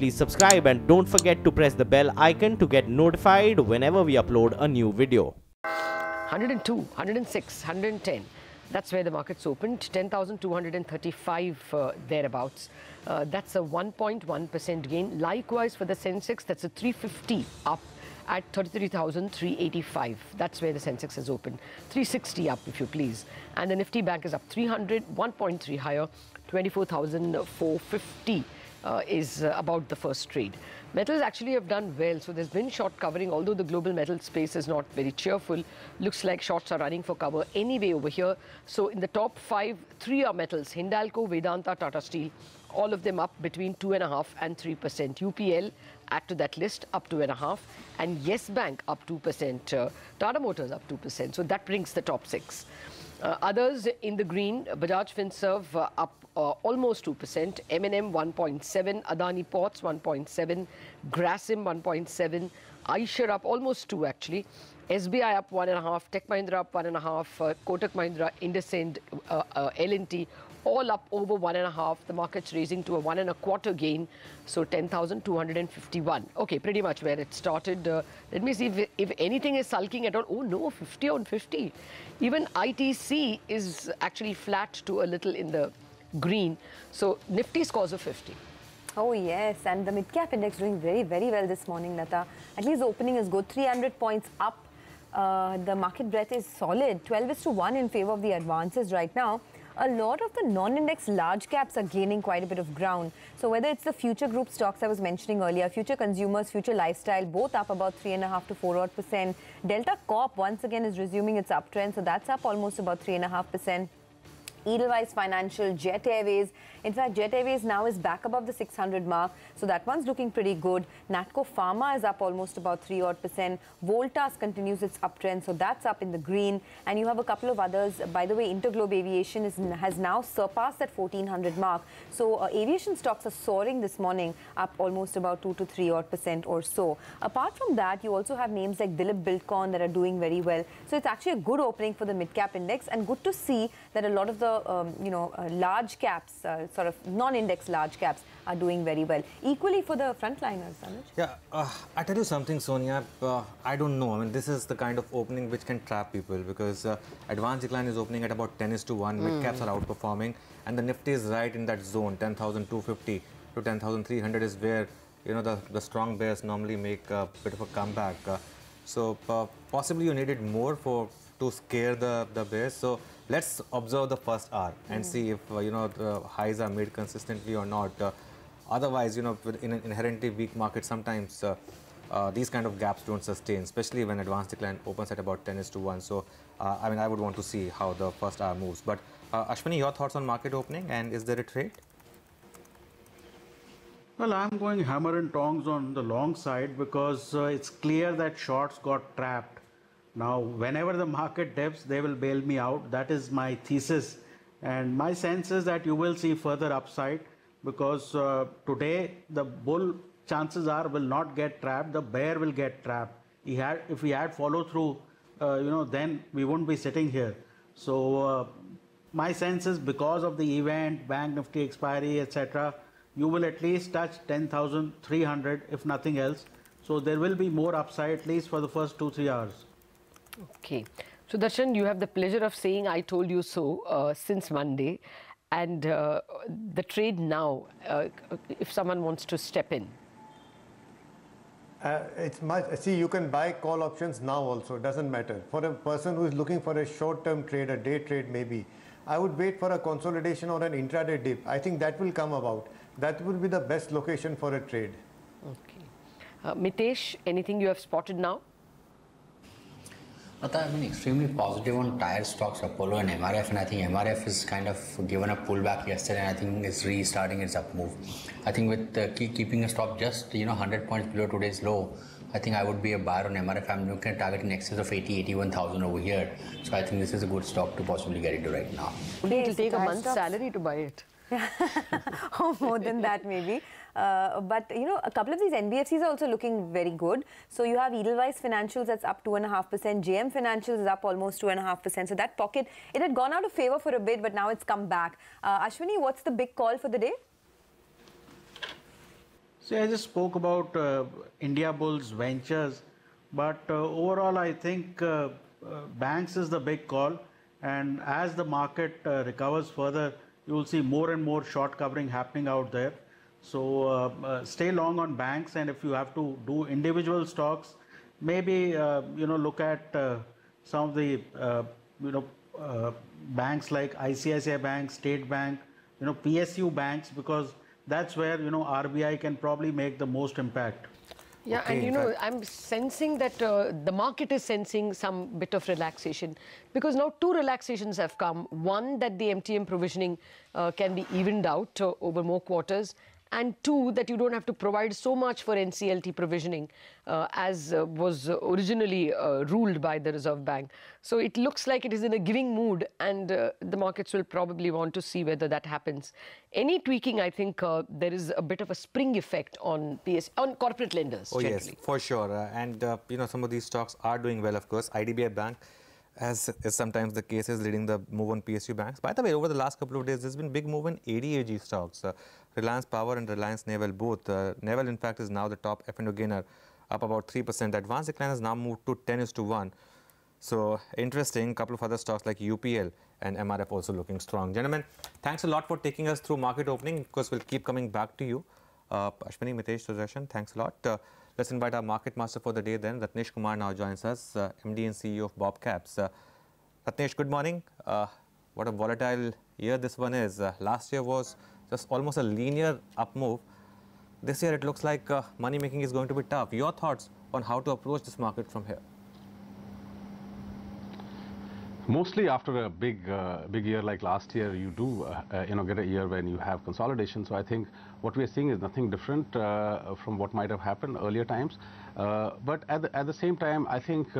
please subscribe and don't forget to press the bell icon to get notified whenever we upload a new video. 102, 106, 110. That's where the markets opened. 10,235 thereabouts. That's a 1.1% gain. Likewise for the Sensex, that's a 350 up at 33,385. That's where the Sensex has opened. 360 up, if you please. And the Nifty Bank is up 300, 1.3 higher. 24,450 is about the first trade. Metals actually have done well, so there's been short covering, although the global metal space is not very cheerful. Looks like shorts are running for cover anyway over here. So in the top 5, 3 are metals: Hindalco, Vedanta, Tata Steel. All of them up between 2.5% and 3%. UPL, add to that list, up 2.5%. And Yes Bank up 2%. Tata Motors up 2%. So that brings the top 6. Others in the green: Bajaj Finserv up almost 2%, M&M 1.7, Adani Ports 1.7, Grasim 1.7, Eicher up almost 2 actually, SBI up 1.5, Tech Mahindra up 1.5, Kotak Mahindra, IndusInd, L&T all up over 1.5. The market's raising to a 1.25 gain, so 10,251. Okay, pretty much where it started. Let me see if anything is sulking at all. Oh no, 50 on 50. Even ITC is actually flat to a little in the green. So Nifty scores a 50. Oh yes, and the Midcap index doing very, very well this morning, Lata. At least the opening is good, 300 points up. The market breadth is solid, 12:1 in favor of the advances right now. A lot of the non-index large caps are gaining quite a bit of ground. So whether it's the future group stocks I was mentioning earlier, future consumers, future lifestyle, both up about 3.5 to 4%. Delta Corp once again is resuming its uptrend, so that's up almost about 3.5%. Edelweiss Financial, Jet Airways. In fact, Jet Airways now is back above the 600 mark, so that one's looking pretty good. Natco Pharma is up almost about 3% Voltas continues its uptrend, so that's up in the green. And you have a couple of others. By the way, InterGlobe Aviation has now surpassed that 1400 mark. So aviation stocks are soaring this morning, up almost about 2 to 3% or so. Apart from that, you also have names like Dilip, Buildcon that are doing very well. So it's actually a good opening for the mid-cap index, and good to see that a lot of the large caps, sort of non-index large caps, are doing very well. Equally for the frontliners, Anuj. Yeah, I tell you something, Sonia. I don't know. I mean, this is the kind of opening which can trap people, because advanced decline is opening at about 10:1. Mid caps are outperforming, and the Nifty is right in that zone. 10,250 to 10,300 is where the strong bears normally make a bit of a comeback. So possibly you needed more to scare the bears. So let's observe the first hour and see if the highs are made consistently or not. Otherwise, in an inherently weak market, sometimes these kind of gaps don't sustain, especially when advanced decline opens at about 10:1. So I mean, I would want to see how the first hour moves. But Ashwini, your thoughts on market opening, and is there a trade? Well, I'm going hammer and tongs on the long side, because it's clear that shorts got trapped. Now, whenever the market dips, they will bail me out. That is my thesis. And my sense is that you will see further upside, because today the bull, chances are, will not get trapped. The bear will get trapped. If we had follow through, then we wouldn't be sitting here. So my sense is, because of the event, Bank Nifty expiry, etc., you will at least touch 10,300, if nothing else. So there will be more upside, at least for the first 2-3 hours. Okay. So Darshan, you have the pleasure of saying "I told you so" since Monday, and the trade now, if someone wants to step in. See, you can buy call options now also, it doesn't matter. For a person who is looking for a short-term trade, a day trade maybe, I would wait for a consolidation or an intraday dip. I think that will come about. That will be the best location for a trade. Okay. Mitesh, anything you have spotted now? I've been extremely positive on tire stocks, Apollo and MRF, and I think MRF is kind of given a pullback yesterday, and I think it's restarting its up move. I think with keeping a stop just 100 points below today's low, I think I would be a buyer on MRF. I'm looking at target in excess of 81,000 over here. So I think this is a good stock to possibly get into right now. It will take a month's salary to buy it. Or more than that maybe. But a couple of these NBFCs are also looking very good. So you have Edelweiss Financials that's up 2.5%. JM Financials is up almost 2.5%. So that pocket, it had gone out of favor for a bit, but now it's come back. Ashwini, what's the big call for the day? See, I just spoke about India Bulls Ventures, but overall I think banks is the big call, and as the market recovers further, you will see more and more short covering happening out there. So stay long on banks, and if you have to do individual stocks, maybe look at some of the banks like ICICI Bank, State Bank, PSU banks, because that's where RBI can probably make the most impact. Yeah, Okay, and I'm sensing that the market is sensing some bit of relaxation, because now two relaxations have come. One, that the MTM provisioning can be evened out over more quarters, and two, that you don't have to provide so much for NCLT provisioning as was originally ruled by the Reserve Bank. So it looks like it is in a giving mood, and the markets will probably want to see whether that happens. Any tweaking, I think there is a bit of a spring effect on on corporate lenders. Oh generally. yes, for sure. And some of these stocks are doing well, of course. IDBI Bank, as is sometimes the case, is leading the move on PSU banks. By the way, over the last couple of days, there's been big move in ADAG stocks. Reliance Power and Reliance Naval both. Naval, in fact, is now the top F&O gainer, up about 3%. Advanced decline has now moved to 10:1. So interesting. Couple of other stocks like UPL and MRF also looking strong. Gentlemen, thanks a lot for taking us through market opening. Of course, we'll keep coming back to you. Ashwini, Mitesh, Sudarshan, thanks a lot. Let's invite our market master for the day then. Ratnesh Kumar now joins us, MD and CEO of Bob Caps. Ratnesh, good morning. What a volatile year this one is. Last year was just almost a linear up move. This year it looks like money making is going to be tough. Your thoughts on how to approach this market from here? Mostly after a big year like last year, you do get a year when you have consolidation. So I think what we are seeing is nothing different from what might have happened earlier times. But at the same time, I think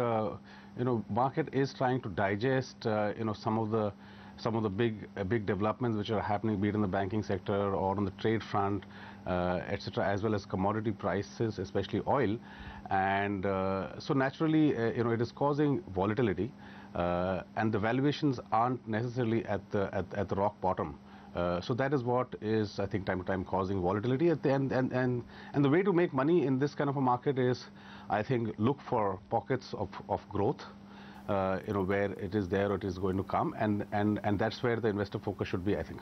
market is trying to digest some of the big developments which are happening, be it in the banking sector or on the trade front, etc., as well as commodity prices, especially oil. And so naturally, it is causing volatility. And the valuations aren't necessarily at the rock bottom. So that is what is, I think, time to time causing volatility at the end. And the way to make money in this kind of a market is, I think, look for pockets of growth, where it is there or it is going to come. And that's where the investor focus should be, I think.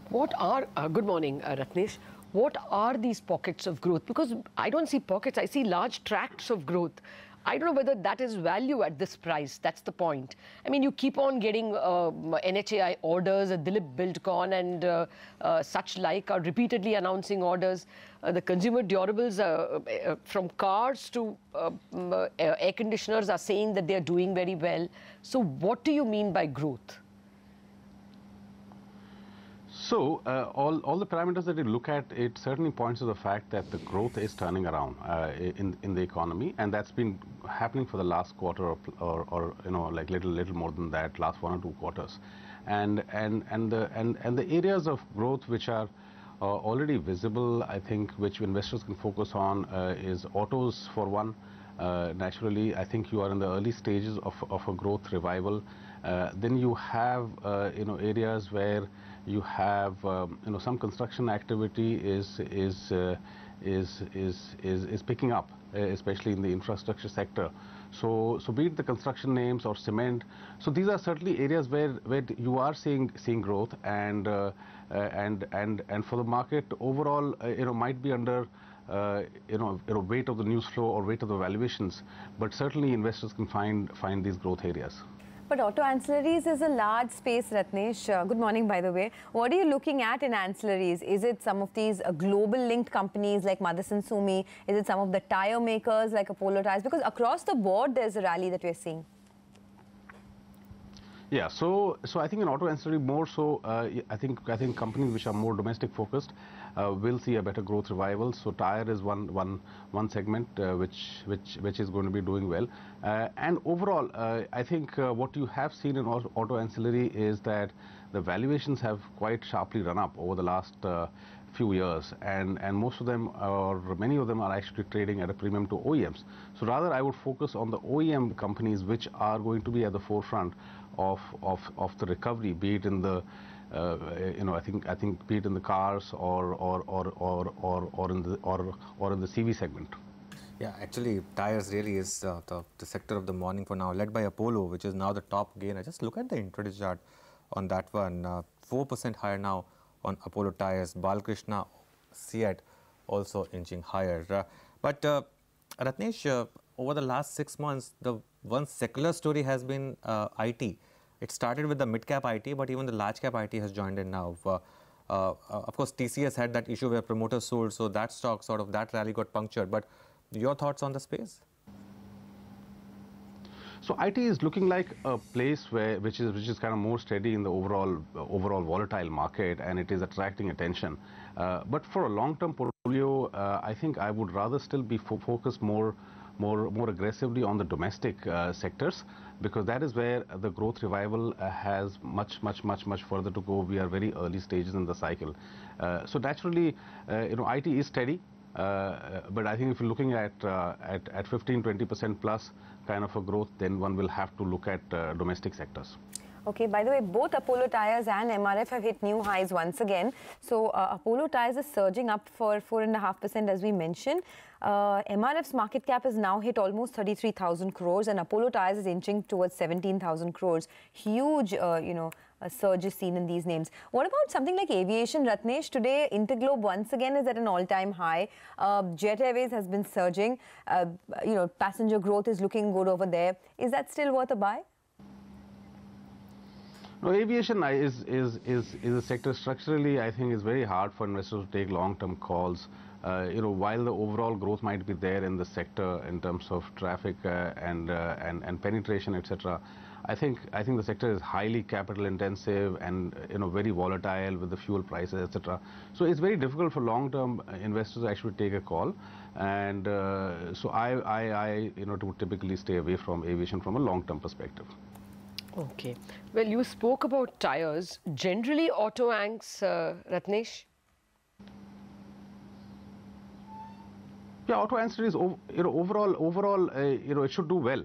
What are, good morning, Ratnesh. What are these pockets of growth? Because I don't see pockets, I see large tracts of growth. I don't know whether that is value at this price. That's the point. I mean, you keep on getting NHAI orders, Dilip, Buildcon and such like are repeatedly announcing orders. The consumer durables from cars to air conditioners are saying that they are doing very well. So what do you mean by growth? So all the parameters that you look at, it certainly points to the fact that the growth is turning around in the economy, and that's been happening for the last quarter or like little more than that, last 1 or 2 quarters, and the areas of growth which are already visible, I think, which investors can focus on is autos for one. Naturally, I think you are in the early stages of a growth revival. Then you have areas where you have some construction activity is picking up, especially in the infrastructure sector. So be it the construction names or cement. So these are certainly areas where you are seeing growth, and for the market overall, might be under weight of the news flow or weight of the valuations, but certainly investors can find these growth areas. But auto ancillaries is a large space, Ratnesh. Good morning, by the way. What are you looking at in ancillaries? Is it some of these global linked companies like Motherson Sumi? Is it some of the tire makers like Apollo Tyres? Because across the board, there's a rally that we're seeing. Yeah, so I think in auto ancillary more so, I think companies which are more domestic focused will see a better growth revival. So tire is one segment which is going to be doing well. And overall, I think what you have seen in auto ancillary is that the valuations have quite sharply run up over the last few years, and most of them, or many of them, are actually trading at a premium to OEMs. So rather, I would focus on the OEM companies which are going to be at the forefront of the recovery, be it in the I think be it in the cars or in the CV segment. Yeah, actually, tires really is the sector of the morning for now, led by Apollo, which is now the top gainer. Just look at the intraday chart on that one, 4% higher now on Apollo tires. Balkrishna, Seat also inching higher. But Ratnesh, over the last 6 months, the one secular story has been IT. It started with the mid-cap IT, but even the large-cap IT has joined in now. Of course, TCS had that issue where promoters sold, so that stock, sort of that rally got punctured. But your thoughts on the space? So IT is looking like a place which is kind of more steady in the overall volatile market, and it is attracting attention. But for a long-term portfolio, I think I would rather still be focused more aggressively on the domestic sectors, because that is where the growth revival has much further to go. We are very early stages in the cycle. So naturally, IT is steady. But I think if you're looking at 15-20% plus kind of a growth, then one will have to look at domestic sectors. Okay, by the way, both Apollo Tyres and MRF have hit new highs once again. So Apollo Tyres is surging up for 4.5% as we mentioned. MRF's market cap has now hit almost 33,000 crores and Apollo Tyres is inching towards 17,000 crores. Huge, a surge is seen in these names. What about something like aviation, Ratnesh? Today, InterGlobe once again is at an all-time high. Jet Airways has been surging. Passenger growth is looking good over there. Is that still worth a buy? No, aviation is a sector structurally, I think, is very hard for investors to take long-term calls. While the overall growth might be there in the sector in terms of traffic and penetration, etc. I think the sector is highly capital intensive and very volatile with the fuel prices, etc. So it's very difficult for long-term investors to actually take a call, and so I would typically stay away from aviation from a long-term perspective. Okay. Well, you spoke about tires. Generally, auto anchs, Ratnesh? Yeah, auto ancillaries, overall, it should do well.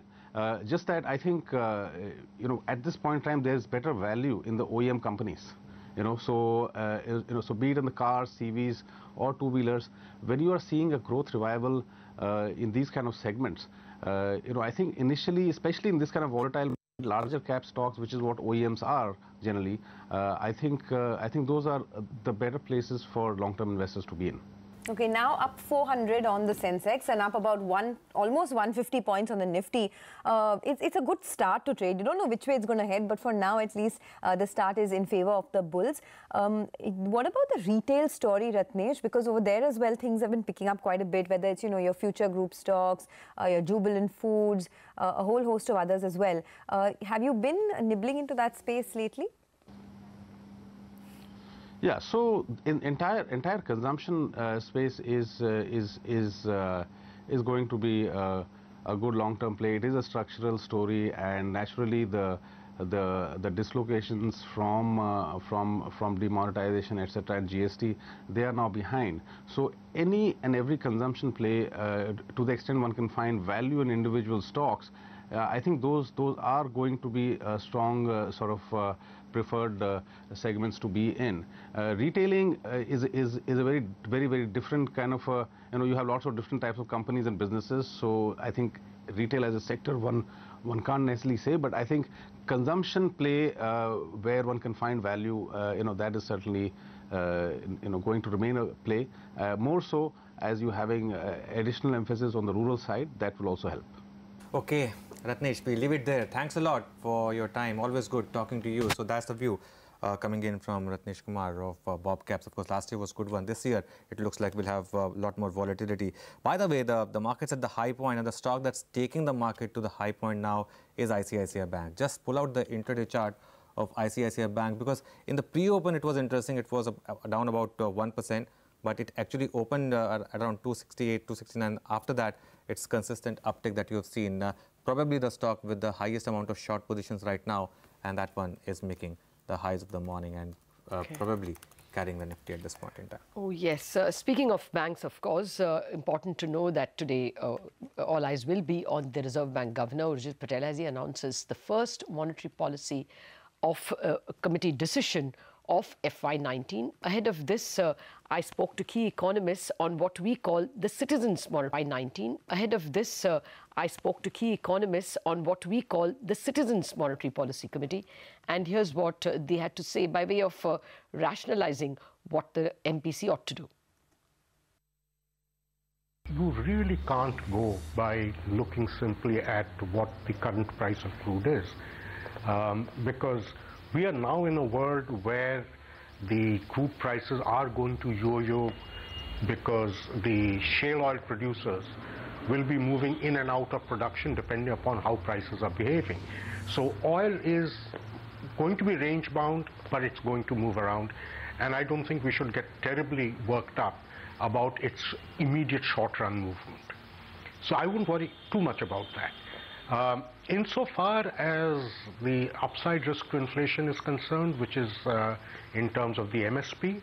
Just that I think, at this point in time, there's better value in the OEM companies. So be it in the cars, CVs, or two-wheelers, when you are seeing a growth revival in these kind of segments, I think initially, especially in this kind of volatile, larger cap stocks, which is what OEMs are generally, I think those are the better places for long-term investors to be in. Okay, now up 400 on the Sensex and up about almost 150 points on the Nifty. It's a good start to trade. You don't know which way it's going to head, but for now at least the start is in favor of the bulls. What about the retail story, Ratnesh? Because over there as well, things have been picking up quite a bit, whether it's, your future group stocks, your Jubilant Foods, a whole host of others as well. Have you been nibbling into that space lately? Yeah, so in entire consumption space is going to be a good long-term play. It is a structural story, and naturally the dislocations from demonetization, etc., and GST, they are now behind. So any and every consumption play, to the extent one can find value in individual stocks, I think those are going to be strong sort of preferred segments to be in. Retailing is a very different kind of you have lots of different types of companies and businesses. So I think retail as a sector one can't necessarily say, but I think consumption play where one can find value, that is certainly going to remain a play. More so as you having additional emphasis on the rural side, that will also help. Okay, Ratnesh, we leave it there. Thanks a lot for your time. Always good talking to you. So that's the view coming in from Ratnesh Kumar of Bob Caps. Of course, last year was a good one. This year, it looks like we'll have a lot more volatility. By the way, the market's at the high point, and the stock that's taking the market to the high point now is ICICI Bank. Just pull out the intraday chart of ICICI Bank, because in the pre-open, it was interesting. It was down about 1%. But it actually opened at around 268, 269. After that, it's consistent uptick that you have seen. Probably the stock with the highest amount of short positions right now, and that one is making the highs of the morning and probably carrying the Nifty at this point in time. Oh, yes. Speaking of banks, of course, important to know that today all eyes will be on the Reserve Bank Governor, Urjit Patel, as he announces the first monetary policy of a committee decision of FY19. Ahead of this, I spoke to key economists on what we call the citizens' monetary 19. Ahead of this, I spoke to key economists on what we call the Citizens Monetary Policy Committee. And here's what they had to say by way of rationalizing what the MPC ought to do. You really can't go by looking simply at what the current price of crude is, because we are now in a world where the crude prices are going to yo-yo because the shale oil producers will be moving in and out of production depending upon how prices are behaving. So oil is going to be range bound, but it's going to move around, and I don't think we should get terribly worked up about its immediate short-run movement. So I wouldn't worry too much about that. Insofar as the upside risk to inflation is concerned, which is in terms of the MSP,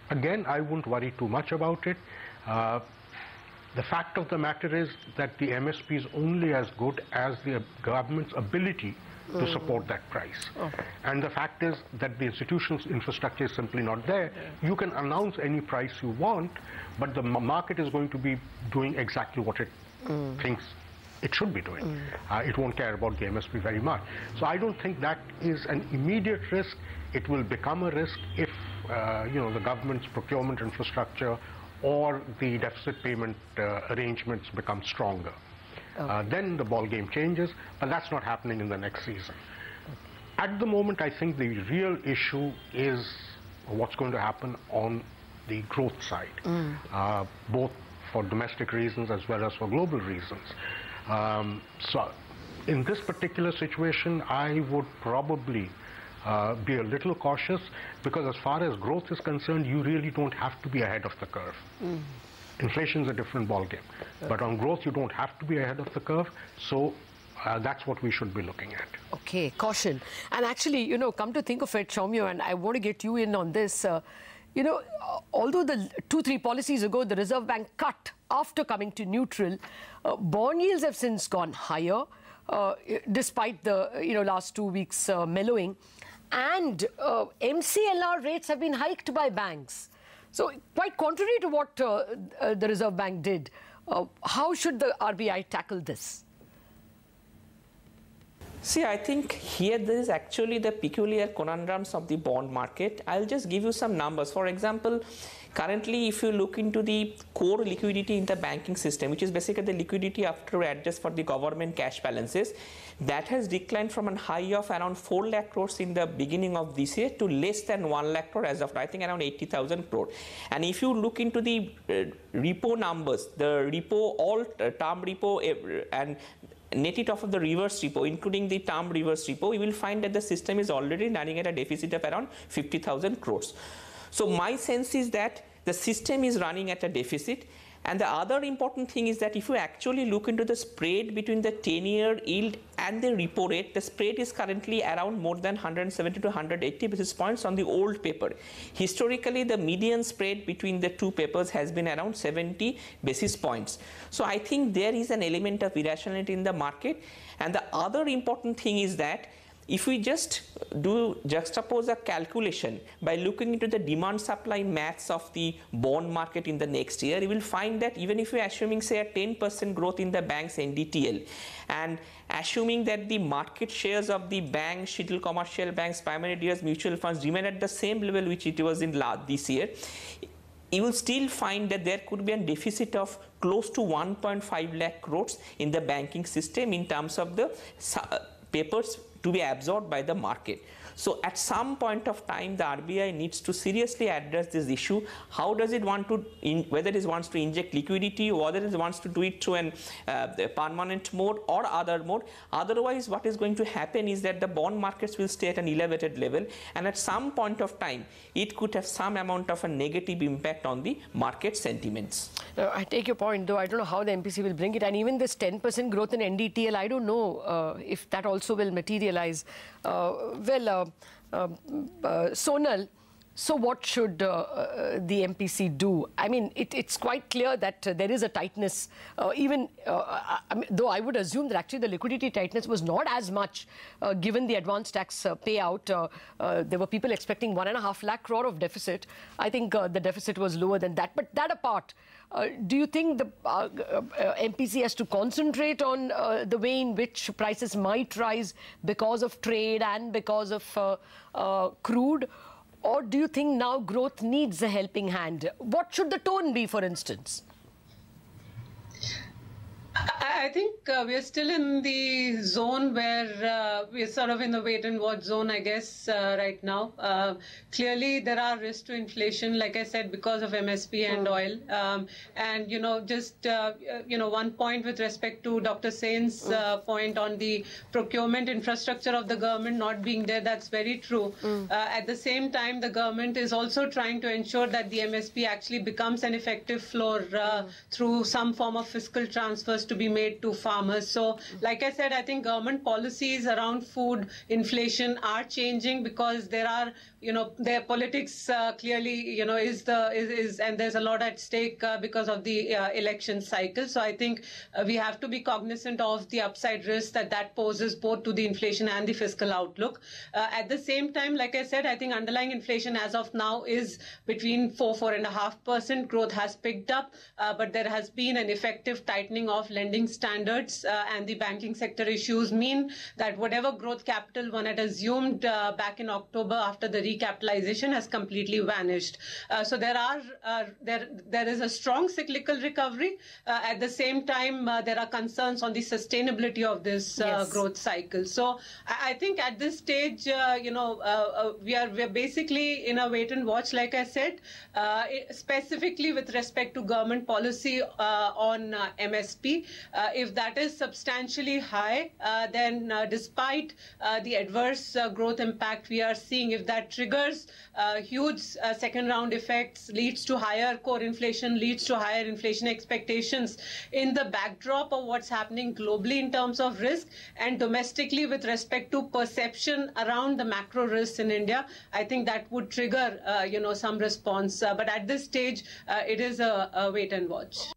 again, I wouldn't worry too much about it. The fact of the matter is that the MSP is only as good as the government's ability to support that price. And the fact is that the institution's infrastructure is simply not there. You can announce any price you want, but the market is going to be doing exactly what it thinks it should be doing. It won't care about the MSP very much. So I don't think that is an immediate risk. It will become a risk if the government's procurement infrastructure or the deficit payment arrangements become stronger. Then the ball game changes, but that's not happening in the next season. At the moment, I think the real issue is what's going to happen on the growth side, both for domestic reasons as well as for global reasons. So in this particular situation, I would probably be a little cautious, because as far as growth is concerned, you really don't have to be ahead of the curve. Inflation is a different ballgame, but on growth you don't have to be ahead of the curve, so that's what we should be looking at. Okay, caution. And actually, come to think of it, Soumya, and I want to get you in on this, although the 2-3 policies ago the Reserve Bank cut after coming to neutral, bond yields have since gone higher, despite the last 2 weeks mellowing, and MCLR rates have been hiked by banks. So quite contrary to what the Reserve Bank did, how should the RBI tackle this? See, I think here there is actually the peculiar conundrums of the bond market. I'll just give you some numbers. For example, currently if you look into the core liquidity in the banking system, which is basically the liquidity after adjust for the government cash balances, that has declined from a high of around 4 lakh crores in the beginning of this year to less than 1 lakh crore as of, I think, around 80,000 crore. And if you look into the repo numbers, the repo, all term repo and net it off of the reverse repo, including the term reverse repo, you will find that the system is already running at a deficit of around 50,000 crores. So my sense is that the system is running at a deficit. And the other important thing is that if you actually look into the spread between the 10-year yield and the repo rate, the spread is currently around more than 170 to 180 basis points on the old paper. Historically, the median spread between the two papers has been around 70 basis points. So I think there is an element of irrationality in the market. And the other important thing is that if we just juxtapose a calculation by looking into the demand supply maths of the bond market in the next year, you will find that even if you're assuming, say, a 10% growth in the bank's NDTL, and assuming that the market shares of the banks, scheduled commercial banks, primary dealers, mutual funds remain at the same level which it was in this year, you will still find that there could be a deficit of close to 1.5 lakh crores in the banking system in terms of the papers to be absorbed by the market. So at some point of time, the RBI needs to seriously address this issue. How does it want to, whether it wants to inject liquidity, or whether it wants to do it through a permanent mode or other mode. Otherwise, what is going to happen is that the bond markets will stay at an elevated level, and at some point of time, it could have some amount of a negative impact on the market sentiments. I take your point, though I don't know how the MPC will bring it, and even this 10% growth in NDTL, I don't know if that also will materialize. Sonal, So what should the MPC do? I mean, it's quite clear that there is a tightness, though I would assume that actually the liquidity tightness was not as much given the advance tax payout. There were people expecting 1.5 lakh crore of deficit. I think the deficit was lower than that. But that apart, do you think the MPC has to concentrate on the way in which prices might rise because of trade and because of crude? Or do you think now growth needs a helping hand? What should the tone be, for instance? I think we are still in the zone where we are sort of in the wait and watch zone, I guess, right now. Clearly, there are risks to inflation, like I said, because of MSP and oil. And, one point with respect to Dr. Sen's point on the procurement infrastructure of the government not being there, that's very true. At the same time, the government is also trying to ensure that the MSP actually becomes an effective floor through some form of fiscal transfers to be made to farmers. So, like I said, I think government policies around food inflation are changing because there are, their politics clearly, and there's a lot at stake because of the election cycle. So I think we have to be cognizant of the upside risk that poses both to the inflation and the fiscal outlook. At the same time, like I said, I think underlying inflation as of now is between 4.5%. Growth has picked up, but there has been an effective tightening of lending standards, and the banking sector issues mean that whatever growth capital one had assumed back in October after the recapitalization has completely vanished. So there is a strong cyclical recovery. At the same time, there are concerns on the sustainability of this growth cycle. So I think at this stage, we are basically in a wait and watch, like I said, specifically with respect to government policy on MSP. If that is substantially high, then despite the adverse growth impact we are seeing, if that triggers huge second round effects, leads to higher core inflation, leads to higher inflation expectations in the backdrop of what's happening globally in terms of risk and domestically with respect to perception around the macro risks in India, I think that would trigger, some response. But at this stage, it is a wait and watch.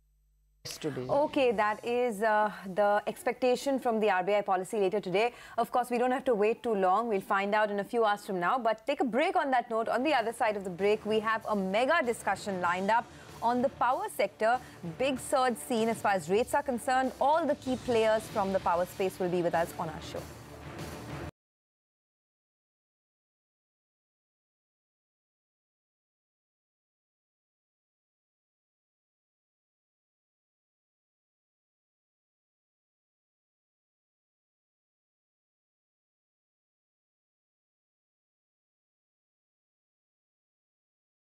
Okay, that is the expectation from the RBI policy later today. Of course, we don't have to wait too long. We'll find out in a few hours from now. But take a break on that note. On the other side of the break, we have a mega discussion lined up on the power sector. Big surge seen as far as rates are concerned. All the key players from the power space will be with us on our show.